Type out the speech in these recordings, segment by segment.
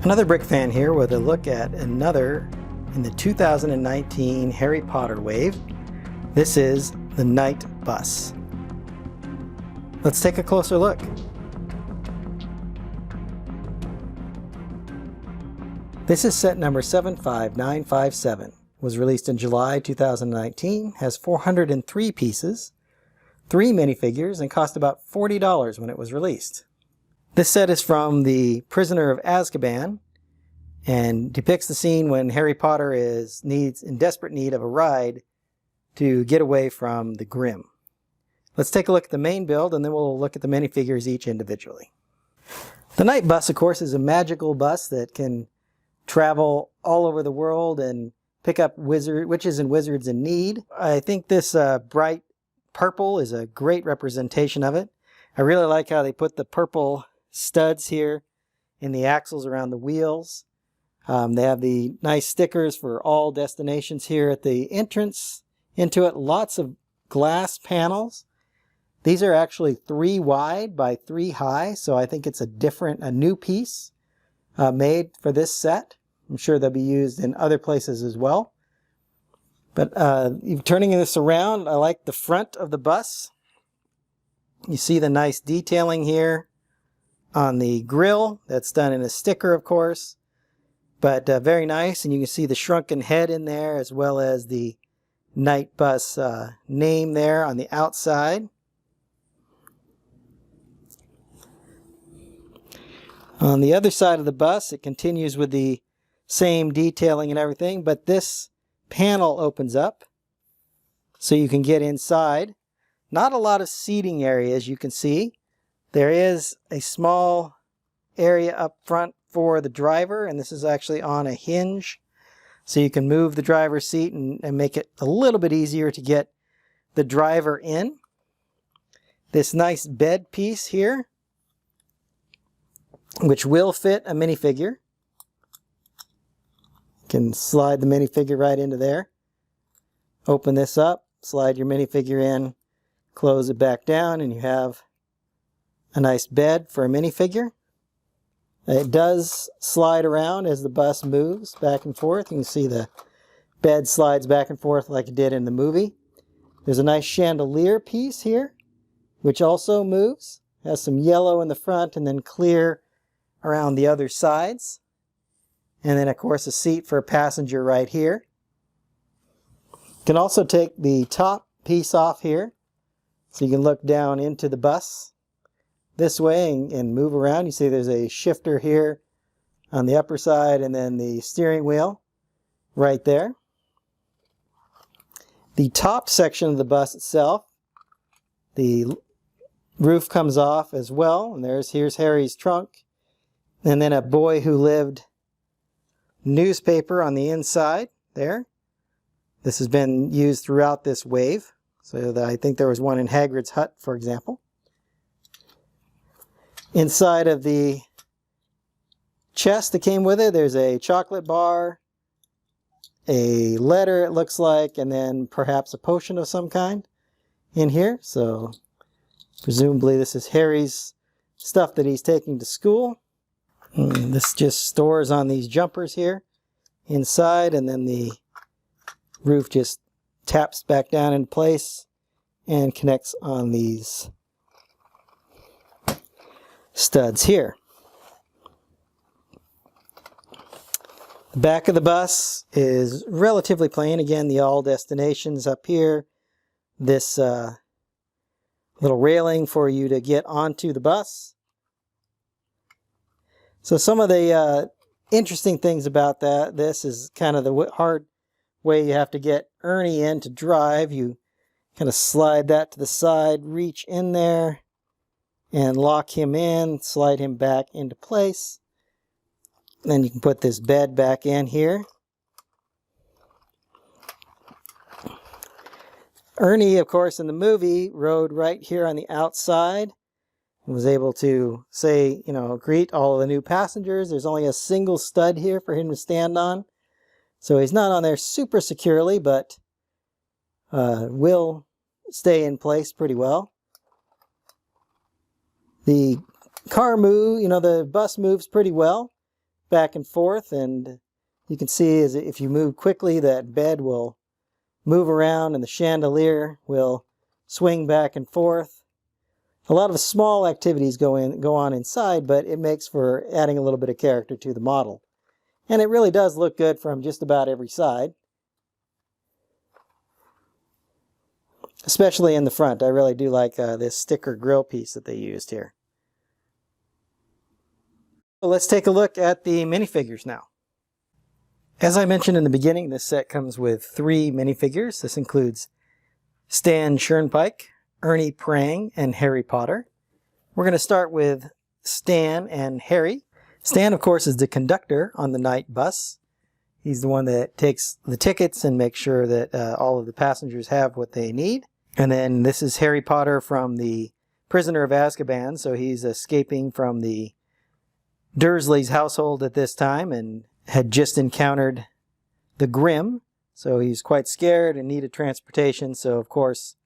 Another Brick fan here with a look at another in the 2019 Harry Potter wave. This is the Knight Bus. Let's take a closer look. This is set number 75957. Was released in July 2019, has 403 pieces, 3 minifigures, and cost about $40 when it was released. This set is from the Prisoner of Azkaban and depicts the scene when Harry Potter is in desperate need of a ride to get away from the Grim. Let's take a look at the main build and then we'll look at the minifigures each individually. The Knight Bus, of course, is a magical bus that can travel all over the world and pick up witches and wizards in need. I think this bright purple is a great representation of it. I really like how they put the purple studs here in the axles around the wheels. They have the nice stickers for all destinations here at the entrance into it. Lots of glass panels. These are actually 3 wide by 3 high, so I think it's a new piece made for this set. I'm sure they'll be used in other places as well. But turning this around, I like the front of the bus. You see the nice detailing here on the grill. That's done in a sticker, of course, but very nice. And you can see the shrunken head in there, as well as the Knight Bus name there on the outside. On the other side of the bus, it continues with the same detailing and everything, but this panel opens up so you can get inside. Not a lot of seating area, as you can see. There is a small area up front for the driver, and this is actually on a hinge, so you can move the driver's seat and make it a little bit easier to get the driver in. This nice bed piece here, which will fit a minifigure. You can slide the minifigure right into there. Open this up, slide your minifigure in, close it back down, and you have a nice bed for a minifigure. It does slide around as the bus moves back and forth. You can see the bed slides back and forth like it did in the movie. There's a nice chandelier piece here, which also moves. Has some yellow in the front and then clear around the other sides. And then, of course, a seat for a passenger right here. You can also take the top piece off here, so you can look down into the bus this way and move around. You see there's a shifter here on the upper side and then the steering wheel right there. The top section of the bus itself, the roof comes off as well, and here's Harry's trunk, and then a Boy Who Lived newspaper on the inside there. This has been used throughout this wave. So I think there was one in Hagrid's hut, for example. Inside of the chest that came with it, there's a chocolate bar, a letter it looks like, and then perhaps a potion of some kind in here. So presumably this is Harry's stuff that he's taking to school. And this just stores on these jumpers here inside, and then the roof just taps back down in place and connects on these studs here. The back of the bus is relatively plain. Again, the all destinations up here. This little railing for you to get onto the bus. So some of the interesting things about this is kind of the hard way you have to get Ernie in to drive. You kind of slide that to the side, reach in there, and lock him in, slide him back into place. Then you can put this bed back in here. Ernie, of course, in the movie, rode right here on the outside and was able to say, greet all of the new passengers. There's only a single stud here for him to stand on. So he's not on there super securely, but will stay in place pretty well. The car the bus moves pretty well. back and forth, and you can see as if you move quickly, that bed will move around and the chandelier will swing back and forth. A lot of small activities go on inside, but it makes for adding a little bit of character to the model. And it really does look good from just about every side. Especially in the front. I really do like this sticker grill piece that they used here. So let's take a look at the minifigures now. As I mentioned in the beginning, this set comes with 3 minifigures. This includes Stan Schernpike, Ernie Prang, and Harry Potter. We're going to start with Stan and Harry. Stan, of course, is the conductor on the night bus. He's the one that takes the tickets and makes sure that all of the passengers have what they need. And then this is Harry Potter from the Prisoner of Azkaban, so he's escaping from the Dursley's household at this time and had just encountered the Grim, so he's quite scared and needed transportation, so of course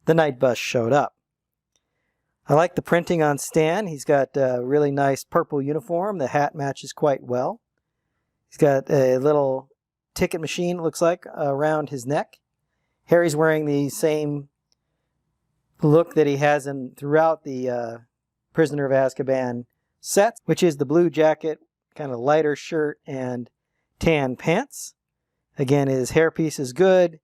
the night bus showed up. I like the printing on Stan. He's got a really nice purple uniform. The hat matches quite well. He's got a little ticket machine, it looks like, around his neck. Harry's wearing the same look that he has throughout the Prisoner of Azkaban set, which is the blue jacket, kind of lighter shirt, and tan pants. Again, his hairpiece is good,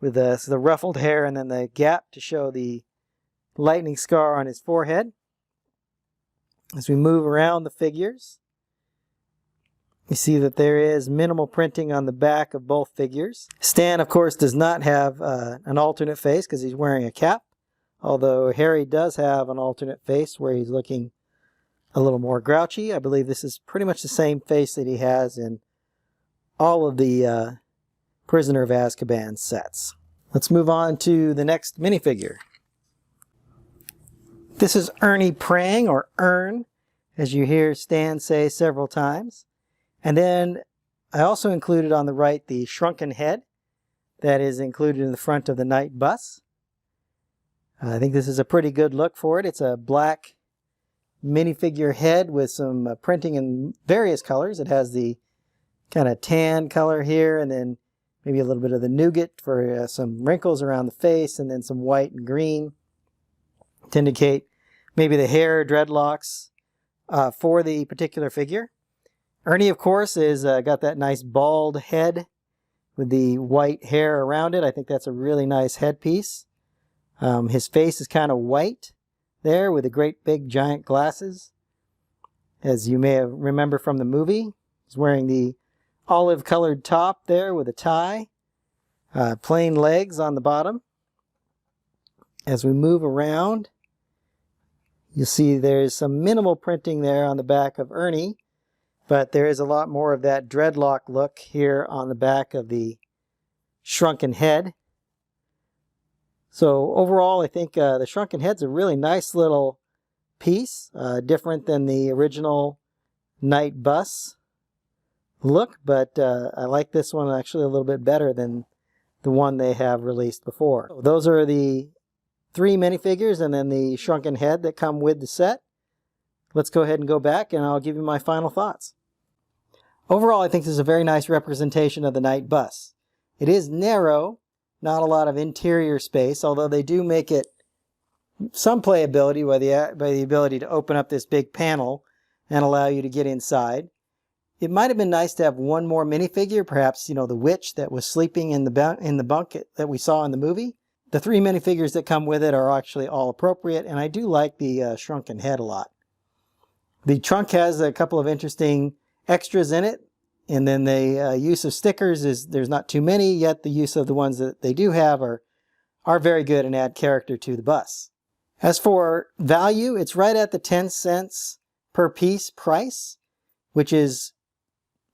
with the ruffled hair and then the gap to show the lightning scar on his forehead. As we move around the figures, you see that there is minimal printing on the back of both figures. Stan, of course, does not have an alternate face because he's wearing a cap, although Harry does have an alternate face where he's looking a little more grouchy. I believe this is pretty much the same face that he has in all of the Prisoner of Azkaban sets. Let's move on to the next minifigure. This is Ernie Prang, or Ern, as you hear Stan say several times. And then I also included on the right the shrunken head that is included in the front of the night bus. I think this is a pretty good look for it. It's a black minifigure head with some printing in various colors. It has the kind of tan color here, and then maybe a little bit of the nougat for some wrinkles around the face, and then some white and green to indicate maybe the hair, dreadlocks for the particular figure. Ernie, of course, is got that nice bald head with the white hair around it. I think that's a really nice headpiece. His face is kind of white there with the great big giant glasses. As you may remember from the movie, he's wearing the olive colored top there with a tie, plain legs on the bottom. As we move around, you'll see there's some minimal printing there on the back of Ernie, but there is a lot more of that dreadlock look here on the back of the shrunken head. So overall, I think the shrunken head's a really nice little piece, different than the original night bus look, but I like this one actually a little bit better than the one they have released before. So those are the 3 minifigures and then the shrunken head that come with the set. Let's go ahead and go back and I'll give you my final thoughts. Overall, I think this is a very nice representation of the night bus. It is narrow, not a lot of interior space, although they do make it some playability by the ability to open up this big panel and allow you to get inside. It might have been nice to have one more minifigure, perhaps, the witch that was sleeping in the bunk that we saw in the movie. The 3 minifigures that come with it are actually all appropriate, and I do like the shrunken head a lot. The trunk has a couple of interesting extras in it, and then the use of stickers there's not too many, yet the use of the ones that they do have are very good and add character to the bus. As for value, it's right at the 10 cents per piece price, which is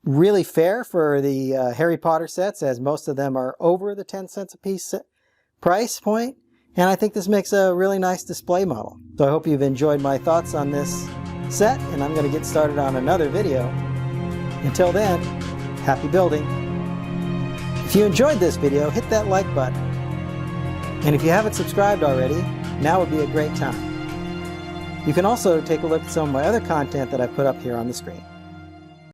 really fair for the Harry Potter sets, as most of them are over the 10 cents a piece price point. And I think this makes a really nice display model. So I hope you've enjoyed my thoughts on this set, and I'm going to get started on another video. Until then, happy building. If you enjoyed this video, hit that like button. And if you haven't subscribed already, now would be a great time. You can also take a look at some of my other content that I've put up here on the screen.